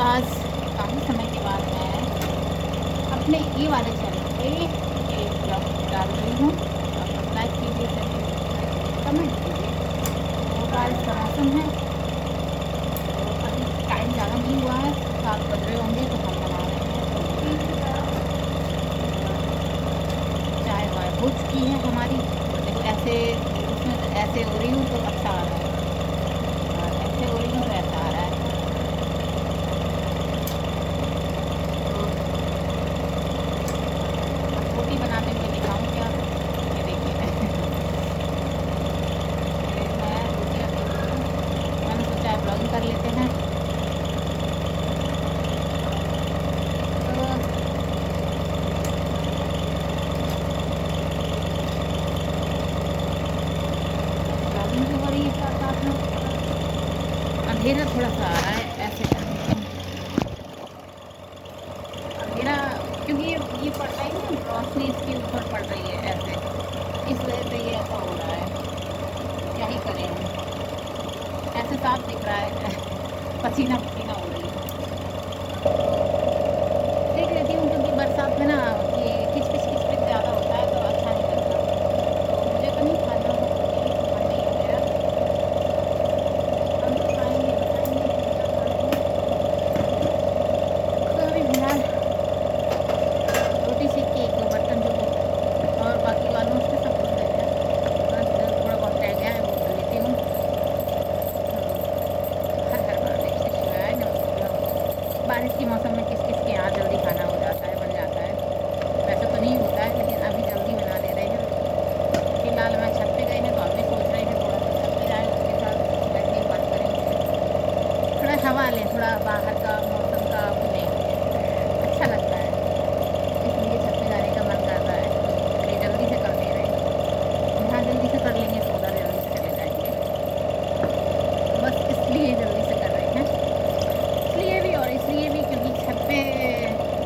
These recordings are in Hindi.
आज काफ़ी समय के बाद मैं अपने ये वाले चैनल पे एक ब्लॉग डाल रही हूँ। आप लाइक कीजिए, कमेंट कीजिए। तो बारिश का मौसम है, तो अभी टाइम ज़्यादा नहीं हुआ है, 7 बज रहे होंगे, तो हम बना रहे हैं रोटी। चाय वाय हो चुकी है हमारी। तो देखो ऐसे उसमें ऐसे हो रही हूँ तो अच्छा आ रहा है, और ऐसे हो रही हूँ तो ऐसा आ रहा है। तो अब रोटी बनाते हुए दिखाऊँ क्या? ये देखिए ये मैं रोटियाँ बेल रही हूँ। मैंने सोचा है ब्लॉगिंग कर लेते हैं। तो ब्लॉगिंग भी हो रही है साथ साथ में। अंधेरा थोड़ा सा आ रहा है, ऐसे कर देती हूँ अंधेरा, क्योंकि ये पड़ रहा है ना, रोशनी इसके ऊपर पड़ रही है ऐसे, इस वजह से ये ऐसा हो रहा है। क्या ही करें हम, ऐसे साफ दिख रहा है पसीना पसीना हो रही हूँ। तो देख लेती हूँ, क्योंकि बरसात में ना ये किच-किच किच-किच ज़्यादा होता है तो अच्छा नहीं लगता। तो मुझे तो नहीं खाना है रोटी, मन नहीं है मेरा। हम तो खाएँगे, बताएँगे कि क्या खाना है। तो अभी फ़िलहाल रोटी सेक के 1-2 बर्तन जो और बाकी ऑलमोस्ट सब धुल गए हैं। बस जो थोड़ा बहुत रह गया है वो धुल लेती हूँ। तो हर हर महादेव श्री शिवाय नमः। बारिश के मौसम में किस-किस के यहाँ जल्दी खाना हो जाता है, बन जाता है। वैसे तो नहीं होता है, लेकिन अभी जल्दी बना ले रहे हैं। फिलहाल मैं छत पे गए हैं, तो हम भी सोच रहे हैं थोड़ा-सा छत पे जाएँ, उसके साथ बैठें, बात करें उससे। थोड़ा हवा लें, थोड़ा बाहर का मौसम का वो लें, अच्छा लगता है। इसलिए छत पे जाने का मन करता है कि चलिए जल्दी से कर दे रहे हैं। यहाँ जल्दी से कर लेंगे तो उधर जल्दी से चले जाएँगे। तो बस इसलिए जल्दी से कर रहे हैं। इसलिए भी और इसलिए भी क्योंकि छत पे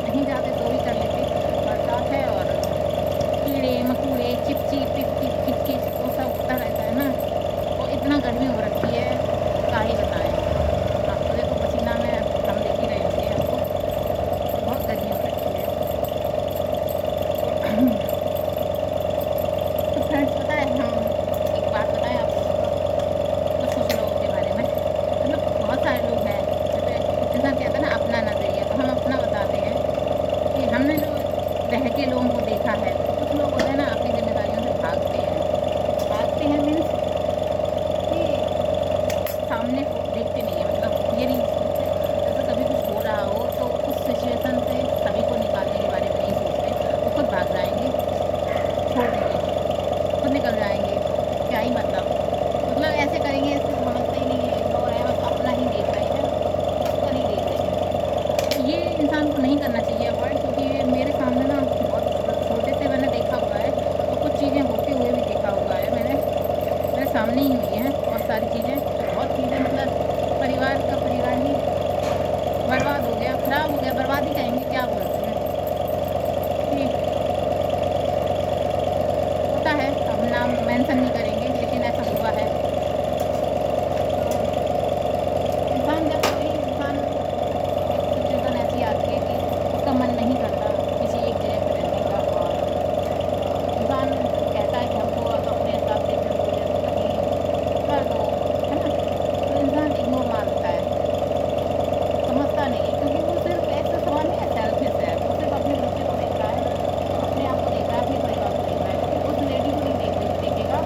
नहीं जाते तो भी कर लेते। बरसात है और कीड़े-मकोड़े, चिप-चिप, पिप-पिप, किच-किच वो सब होता रहता है ना। और इतना गर्मी हो रखी है, क्या ही बताएँ। आप तो देखो पसीना में हम देख ही रहे होंगे हमको, बहुत गर्मी हो रखी है। तो तो फ्रेंड्स पता है, हम एक बात बताएँ आप लोगों को, कुछ-कुछ लोगों के बारे में। मतलब बहुत सारे लोग हैं, जैसे इंसान कहता है ना अपना नज़रिया, तो हम अपना बताते हैं कि हमने जो रह के लोगों को देखा है, तो कुछ लोग होते हैं ना अपनी ज़िम्मेदारियों से भागते हैं। भागते हैं मीन्स कि सामने को देखते नहीं है, मतलब ये नहीं सोचते। जैसे कभी कुछ हो रहा हो तो उस सिचुएशन से सभी को निकालने के बारे में नहीं सोचते, वो खुद भाग जाएँगे, छोड़ देंगे, खुद निकल जाएँगे, तो क्या ही मतलब ऐसे करेंगे, ऐसे समझते ही नहीं है, इग्नोर है, बस अपना ही देख रहे हैं, उसका नहीं देख रहे हैं। तो ये इंसान को नहीं करना चाहिए अवॉइड, क्योंकि ये मेरे सामने ना बहुत छोटे से मैंने देखा हुआ है, और कुछ चीज़ें होते हुए भी देखा हुआ है मैंने। मेरे सामने ही हुई हैं बहुत सारी चीज़ें, बहुत चीज़ें, मतलब परिवार का परिवार ही बर्बाद हो गया, खराब हो गया, बर्बाद ही कहेंगे, क्या बोलते हैं कि होता है, अब नाम मेंशन नहीं करेंगे, लेकिन ऐसा हुआ है। तो इंसान जब कोई इंसान एक सिचुएशन ऐसी आती है कि उसका मन नहीं करता किसी एक जगह पे रहने का, और इंसान कहता है कि हमको अब अपने हिसाब से इधर हो जाए तो कहीं कर दो, है ना? तो इंसान इग्नोर मारता है, समझता नहीं है, क्योंकि वो सिर्फ़ ऐसा समझ नहीं है, सेल्फ़िश है, वो सिर्फ़ अपने बच्चे को देख रहा है, अपने आप को देख रहा है, अपने परिवार को देख रहा है, लेकिन उस लेडी को नहीं देखेगा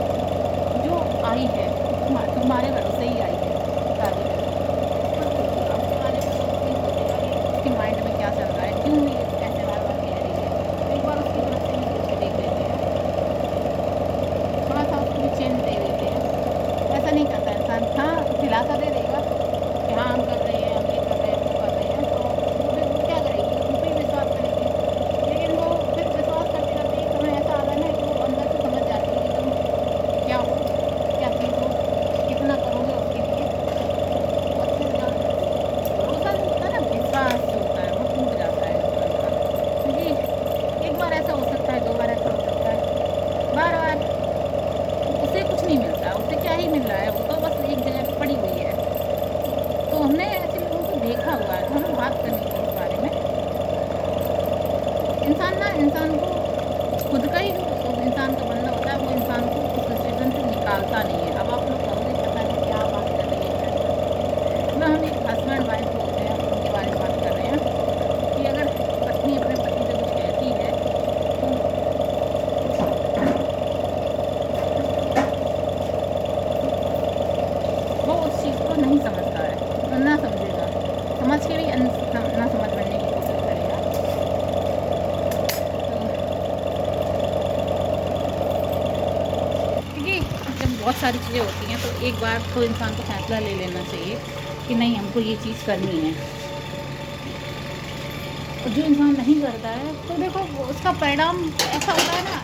लिखा हुआ है, तो हमें बात करनी चाहिए इस बारे में। इंसान को खुद का ही जो इंसान का बंदा होता है वो इंसान को उस सिचुएशन से निकालता नहीं है। अब आप लोग कहोगे पता नहीं क्या बात कर रही है, क्या कर रही है। ना, हम एक हस्बैंड वाइफ होते हैं उनके बारे में बात कर रहे हैं कि अगर पत्नी अपने पति से कुछ कहती है तो वो उस चीज़ को नहीं समझता है, ना समझेगा, समझ के भी ना समझ बनने की कोशिश करेगा। क्योंकि जब बहुत सारी चीज़ें होती हैं तो एक बार तो इंसान को फैसला ले लेना चाहिए कि नहीं, हमको ये चीज़ करनी है। और जो इंसान नहीं करता है तो देखो उसका परिणाम ऐसा होता है ना,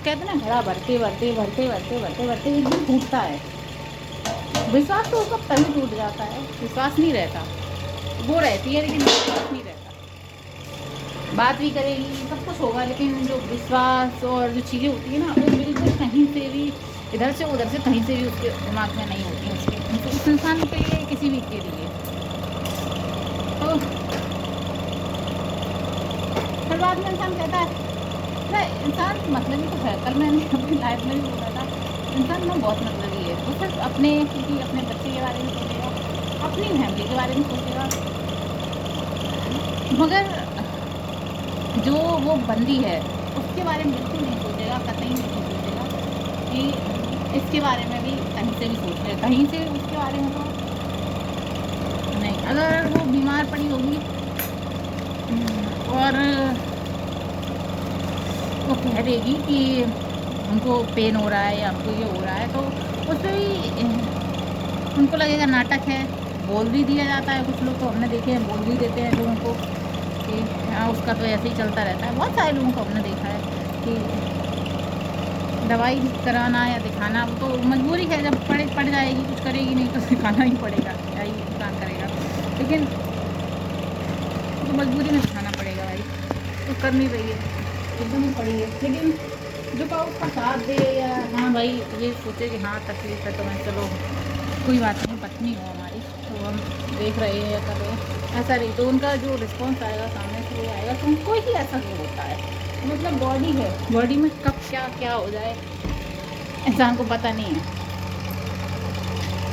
कहते हैं ना, घड़ा भरते भरते भरते भरते भरते भरते एक दिन टूटता है। विश्वास तो उसका तभी टूट जाता है, विश्वास नहीं रहता, वो रहती है लेकिन विश्वास नहीं रहता। बात भी करेगी, सब कुछ होगा, लेकिन जो विश्वास और जो चीज़ें होती है ना, वो बिल्कुल कहीं से भी, इधर से उधर से कहीं से भी उसके दिमाग में नहीं होती उसके, उस इंसान के लिए, किसी भी के लिए। तो हर बात में इंसान कहता है ना, इंसान मतलबी तो है। कल मैंने अपनी लाइफ में भी बोला था, इंसान ना बहुत मतलबी है। वो सिर्फ अपने, क्योंकि अपने बच्चे के बारे में सोचेगा, अपनी फैमिली के बारे में सोचेगा, मगर जो वो बंदी है उसके बारे में बिल्कुल नहीं सोचेगा, कतई नहीं सोचेगा कि इसके बारे में भी कहीं से भी सोच रहे, कहीं से उसके बारे में तो नहीं। अगर वो बीमार पड़ी होगी और वो कह देगी कि हमको पेन हो रहा है या हमको ये हो रहा है, तो उसमें भी उनको लगेगा नाटक है, बोल भी दिया जाता है। कुछ लोग तो हमने देखे हैं, बोल भी देते हैं लोगों को कि हाँ उसका तो ऐसे ही चलता रहता है। बहुत सारे लोगों को हमने देखा है कि दवाई कराना या दिखाना तो मजबूरी है, जब पड़ जाएगी, कुछ करेगी नहीं तो दिखाना ही पड़ेगा, क्या ही इंसान करेगा, लेकिन तो मजबूरी में दिखाना पड़ेगा भाई, तो कर नहीं रही है, एकदम ही पड़ी है। लेकिन जो का उसका साथ दे या हाँ भाई ये सोचे कि हाँ तकलीफ है तो मैं चलो कोई बात नहीं, पत्नी हो हमारी तो हम देख रहे हैं या कर रहे हैं, ऐसा नहीं, तो उनका जो रिस्पॉन्स आएगा सामने से वो आएगा। तो उनको ही ऐसा नहीं होता है, मतलब बॉडी है, बॉडी में कब क्या क्या हो जाए इंसान को पता नहीं है।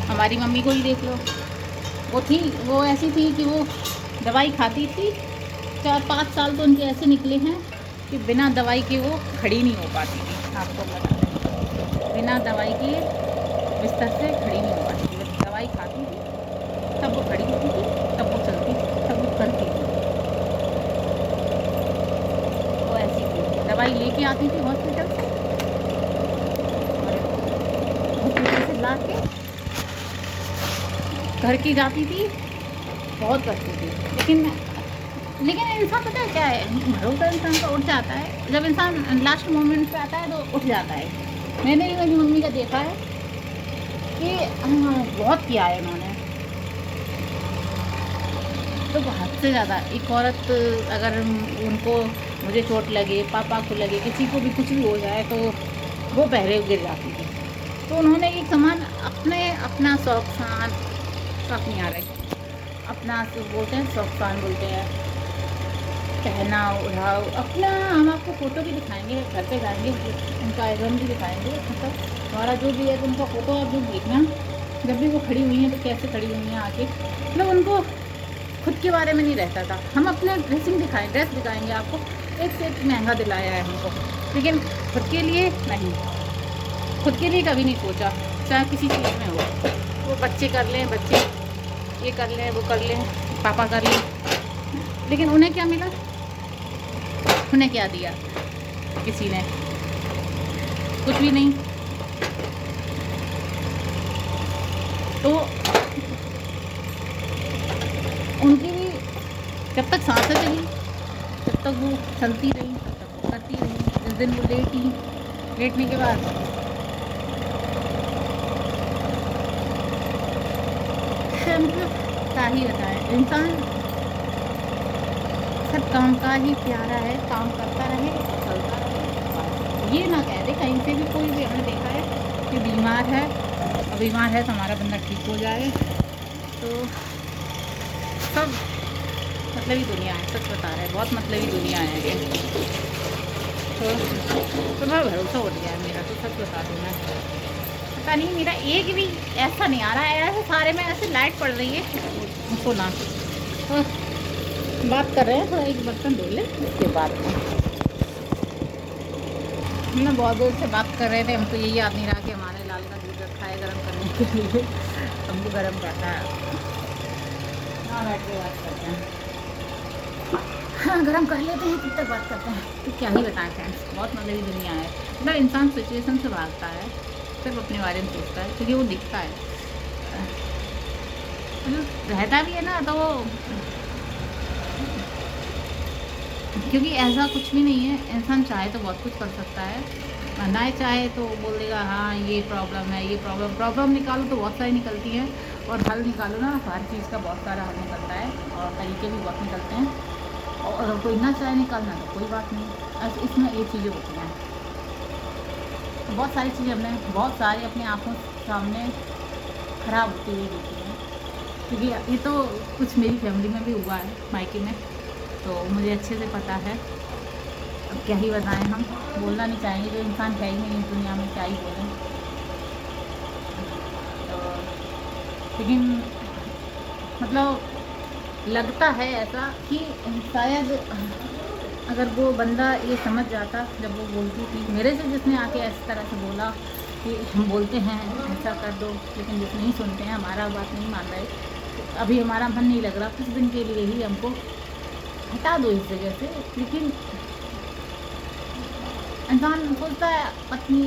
हमारी मम्मी को ही देख लो, वो ऐसी थी कि वो दवाई खाती थी, 4-5 साल तो उनके ऐसे निकले हैं कि बिना दवाई के वो खड़ी नहीं हो पाती थी। आपको बता दें, बिना दवाई के बिस्तर से खड़ी नहीं हो पाती थी, बस दवाई खाती थी तब वो खड़ी होती थी, तब वो चलती थी, तब वो करती थी। वो ऐसी थी, दवाई लेके आती थी हॉस्पिटल से और हॉस्पिटल से ला के घर की जाती थी, बहुत करती थी। लेकिन इंसान पता है क्या है, भरोसा इंसान का उठ जाता है जब इंसान लास्ट मोमेंट पे आता है तो उठ जाता है। मैंने भी मेरी मम्मी का देखा है कि बहुत किया है उन्होंने, तो हद से ज़्यादा। एक औरत अगर उनको, मुझे चोट लगे, पापा को लगे, किसी को भी कुछ भी हो जाए तो वो पहले गिर जाती थी। तो उन्होंने एक समान अपना शौक नहीं आ रहा, अपना बोलते हैं शौक बोलते हैं, पहना उड़ाओ अपना। हम आपको फ़ोटो भी दिखाएंगे, घर पे जाएंगे उनका एल्बम भी दिखाएंगे, मतलब हमारा जो भी है तो उनका फ़ोटो आप जो देखना, जब भी वो खड़ी हुई हैं तो कैसे खड़ी हुई हैं आके, मतलब उनको खुद के बारे में नहीं रहता था। हम अपने ड्रेस दिखाएंगे आपको, एक से एक महंगा दिलाया है हमको, लेकिन खुद के लिए नहीं, खुद के लिए कभी नहीं सोचा, चाहे किसी चीज़ में हो। वो बच्चे कर लें, बच्चे ये कर लें, वो कर लें, पापा कर लें, लेकिन उन्हें क्या मिला, उन्हें क्या दिया किसी ने, कुछ भी नहीं। तो उनकी भी जब तक सांसें चली, जब तक वो चलती रही, तब तक वो करती रही। जिस दिन वो लेटने के बाद क्या ही बताए, इंसान सब काम का ही प्यारा है, काम करता रहे, चलता रहे, ये ना कह दे कहीं से भी। कोई भी हमने देखा है कि बीमार है, और बीमार है तो हमारा बंदा ठीक हो जाए, तो सब मतलबी दुनिया है, सच बता रहे हैं, बहुत मतलबी दुनिया है ये। तो मैं भरोसा उठ गया है मेरा, तो सच बता दूँ मैं, पता नहीं मेरा एक भी ऐसा नहीं आ रहा है, ऐसे सारे में ऐसे लाइट पड़ रही है। सुना तो बात कर रहे हैं, थोड़ा एक बर्तन धो ले उसके बाद हम ना बहुत देर से बात कर रहे थे। हमको यही याद नहीं रहा कि हमारे लाल का दूध रखा है गर्म करने के लिए, हमको गर्म करना है। हाँ बैठ के बात करते हैं, हाँ गर्म कर लेते हैं, तब तक बात करते हैं। तो क्या ही बताएं फ्रेंड्स, बहुत मतलब दुनिया है। मतलब इंसान सिचुएशन से भागता है, सिर्फ अपने बारे में सोचता है, क्योंकि वो दिखता है, मतलब रहता भी है ना, तो वो क्योंकि ऐसा कुछ भी नहीं है, इंसान चाहे तो बहुत कुछ कर सकता है, ना चाहे तो बोल देगा हाँ ये प्रॉब्लम है, ये प्रॉब्लम निकालो तो बहुत सारी निकलती है, और हल निकालो ना, हर चीज़ का बहुत सारा हल निकलता है, और तरीके भी बहुत निकलते हैं। और अगर कोई ना चाहे निकालना तो कोई बात नहीं, इसमें ये चीज़ें होती हैं। बहुत सारी चीज़ें हमने बहुत सारी अपनी आँखों सामने ख़राब होती हुई देखी हैं, क्योंकि ये तो कुछ मेरी फैमिली में भी हुआ है, मायके में, तो मुझे अच्छे से पता है। अब क्या ही बताएं, हम बोलना नहीं चाहेंगे, जो इंसान है ही नहीं इस दुनिया में, क्या ही बोलें। तो लेकिन मतलब लगता है ऐसा कि शायद अगर वो बंदा ये समझ जाता, जब वो बोलती थी मेरे से, जिसने आके इस तरह से बोला कि हम बोलते हैं ऐसा कर दो, लेकिन जिस नहीं सुनते हैं, हमारा बात नहीं मान रहे, तो अभी हमारा मन नहीं लग रहा, कुछ दिन के लिए ही हमको हटा दो इस जगह से। लेकिन इंसान सोचता है पत्नी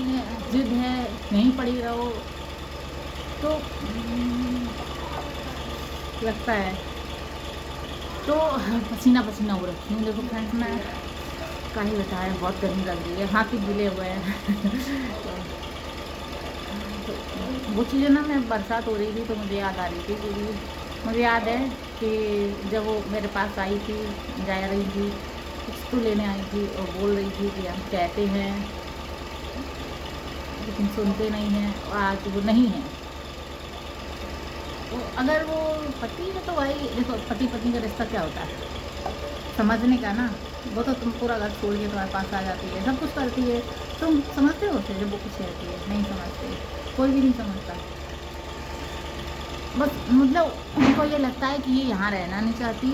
जिद है, नहीं पड़ी रहो, तो लगता है। तो पसीना पसीना हो रखी हूँ, देखो फ्रेंड्स, मैं क्या ही बताया, बहुत गर्मी लग रही है, हाथ भी गिले हुए हैं। तो वो चीज़ें ना, मैं बरसात हो रही थी तो मुझे याद आ रही थी, क्योंकि मुझे याद है कि जब वो मेरे पास आई थी, जा रही थी, कुछ तो लेने आई थी, और बोल रही थी कि हम कहते हैं लेकिन सुनते नहीं हैं, और आज वो नहीं है। तो अगर वो पति है तो भाई देखो, पति पत्नी का रिश्ता क्या होता है, समझने का ना। वो तो तुम पूरा घर छोड़ के तुम्हारे पास आ जाती है, सब कुछ करती है, तुम समझते हो उसे जब वो कुछ कहती है? नहीं समझते, कोई भी नहीं समझता। बस मतलब उनको ये लगता है कि ये यहाँ रहना नहीं चाहती,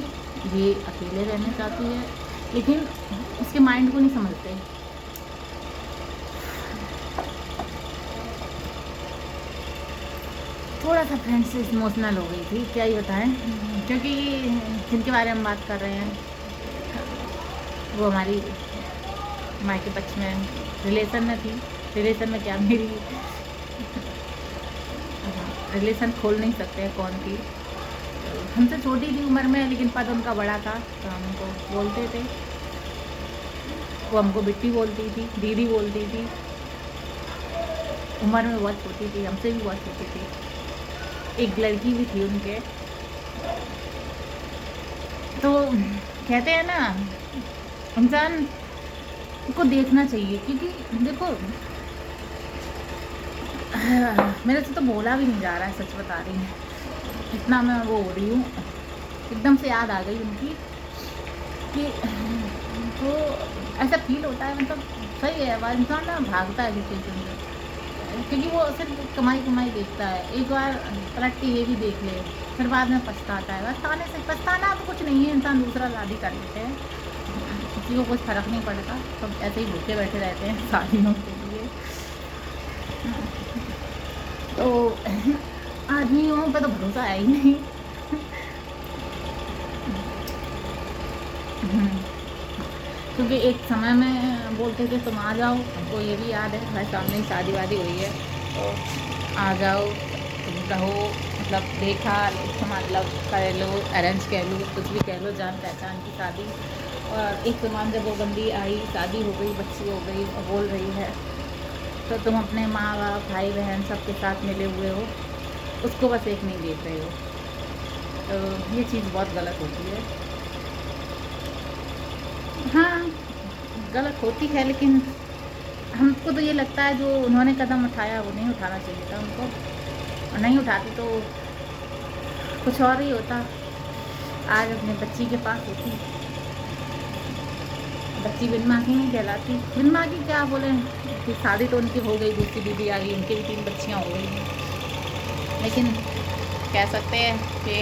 ये अकेले रहना चाहती है, लेकिन उसके माइंड को नहीं समझते। थोड़ा सा फ्रेंड्स इमोशनल हो गई थी, क्या ही बताएं, क्योंकि जिनके बारे में हम बात कर रहे हैं वो हमारी मायके पक्ष में रिलेशन में थी। रिलेशन में क्या, मेरी रिलेशन खोल नहीं सकते हैं कौन थी, हमसे छोटी थी उम्र में, लेकिन पद उनका बड़ा था, तो हम उनको बोलते थे, वो हमको बिट्टी बोलती थी, दीदी बोलती थी। उम्र में बहुत छोटी थी, हमसे भी बहुत छोटी थी। एक लड़की भी थी उनके। तो कहते हैं ना, इंसान को देखना चाहिए, क्योंकि देखो मेरे से तो बोला भी नहीं जा रहा है, सच बता रही हूँ, इतना मैं वो हो रही हूँ। एकदम से याद आ गई उनकी कि तो ऐसा फील होता है, मतलब सही है, वह इंसान ना भागता है सिचुएशन से, क्योंकि वो सिर्फ कमाई कमाई देखता है। एक बार पलट के ये भी देख ले, फिर बाद में पछताता है। पछताना तो कुछ नहीं है, इंसान दूसरा शादी कर लेते हैं, किसी को कुछ फ़र्क नहीं पड़ता, सब ऐसे ही भूखे बैठे रहते हैं शादियों के लिए। तो आदमियों पे तो भरोसा है ही नहीं। क्योंकि एक समय में बोलते थे तुम आ जाओ, हमको ये भी याद है, हमारे सामने ही शादी वादी हुई है, तो आ जाओ तुम रहो, मतलब देखा, मतलब कर लो, अरेंज कह लो, कुछ भी कह लो, जान पहचान की शादी। और एक समान जब वो बंदी आई, शादी हो गई, बच्ची हो गई, और बोल रही है तो तुम अपने माँ बाप भाई बहन सबके साथ मिले हुए हो, उसको बस एक नहीं देख रहे हो। तो ये चीज़ बहुत गलत होती है। हाँ गलत होती है, लेकिन हमको तो ये लगता है जो उन्होंने कदम उठाया वो नहीं उठाना चाहिए था उनको, और नहीं उठाती तो कुछ और ही होता। आज अपने बच्ची के पास होती, बच्ची बिन माँ की नहीं कहलाती। बिन माँ की क्या बोले कि शादी तो उनकी हो गई, दूसरी बीबी आ गई, उनकी भी 3 बच्चियाँ हो गई हैं, लेकिन कह सकते हैं कि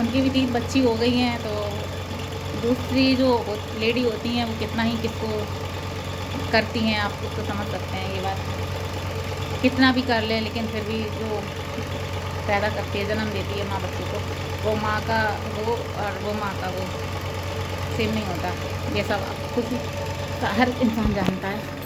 उनकी भी 3 बच्ची हो गई हैं, तो दूसरी जो लेडी होती हैं वो कितना ही किसको करती हैं, आप खुद तो समझ सकते हैं ये बात। कितना भी कर लें लेकिन फिर भी जो पैदा करती है, जन्म देती है माँ बच्चे को, वो माँ का वो और वो माँ का वो सेम नहीं होता। ये सब खुद हर इंसान जानता है।